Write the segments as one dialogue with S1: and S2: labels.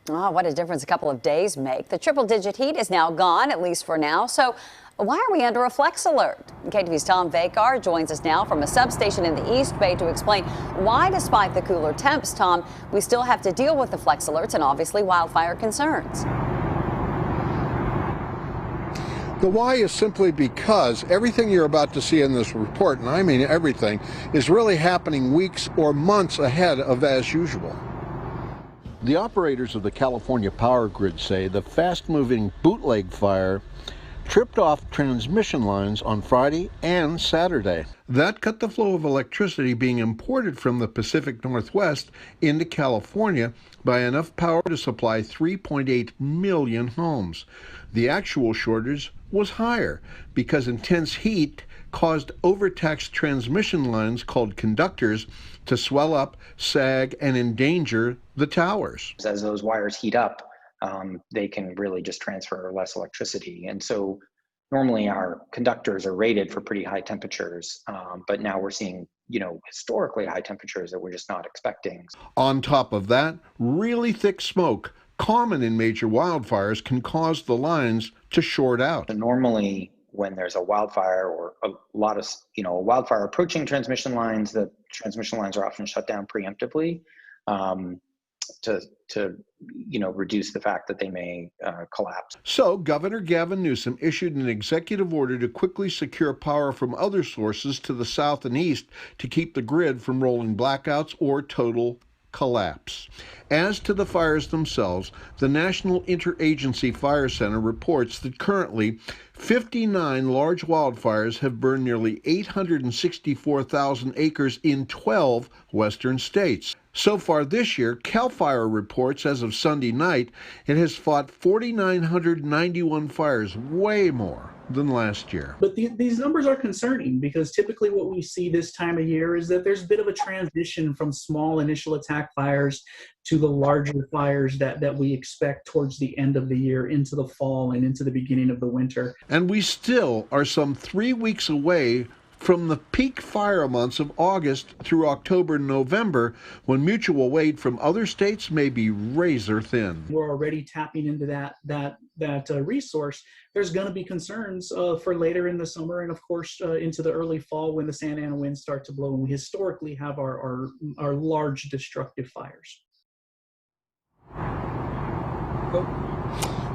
S1: Oh, what a difference a couple of days make. The triple-digit heat is now gone, at least for now. So why are we under a flex alert? KTVU's Tom Vacar joins us now from a substation in the East Bay to explain why, despite the cooler temps, Tom, we still have to deal with the flex alerts and obviously wildfire concerns.
S2: The why is simply because everything you're about to see in this report, and I mean everything, is really happening weeks or months ahead of as usual. The operators of the California power grid say the fast-moving bootleg fire tripped off transmission lines on Friday and Saturday. That cut the flow of electricity being imported from the Pacific Northwest into California by enough power to supply 3.8 million homes. The actual shortage was higher because intense heat caused overtaxed transmission lines called conductors to swell up, sag, and endanger the towers.
S3: As those wires heat up, they can really just transfer less electricity. And so normally our conductors are rated for pretty high temperatures, but now we're seeing, historically high temperatures that we're just not expecting.
S2: On top of that, really thick smoke, common in major wildfires, can cause the lines to short out.
S3: So normally when there's a wildfire or a lot of, a wildfire approaching transmission lines, the transmission lines are often shut down preemptively to reduce the fact that they may collapse.
S2: So Governor Gavin Newsom issued an executive order to quickly secure power from other sources to the south and east to keep the grid from rolling blackouts or total collapse. As to the fires themselves, the National Interagency Fire Center reports that currently 59 large wildfires have burned nearly 864,000 acres in 12 western states. So far this year, CAL FIRE reports as of Sunday night, it has fought 4,991 fires, way more than last year.
S4: But these numbers are concerning because typically what we see this time of year is that there's a bit of a transition from small initial attack fires to the larger fires that we expect towards the end of the year, into the fall and into the beginning of the winter.
S2: And we still are some 3 weeks away from the peak fire months of August through October and November, when mutual aid from other states may be razor thin.
S4: We're already tapping into that resource. There's going to be concerns for later in the summer and of course into the early fall when the Santa Ana winds start to blow and we historically have our large destructive fires.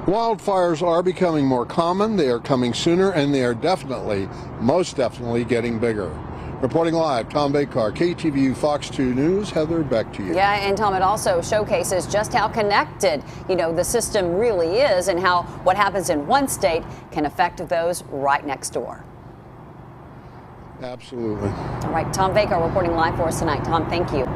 S2: Wildfires are becoming more common, they are coming sooner, and they are most definitely getting bigger. Reporting live, Tom Vacar, KTVU Fox 2 News. Heather, back to you.
S1: Yeah, and Tom, it also showcases just how connected, the system really is and how what happens in one state can affect those right next door.
S2: Absolutely.
S1: All right, Tom Vacar reporting live for us tonight. Tom, thank you.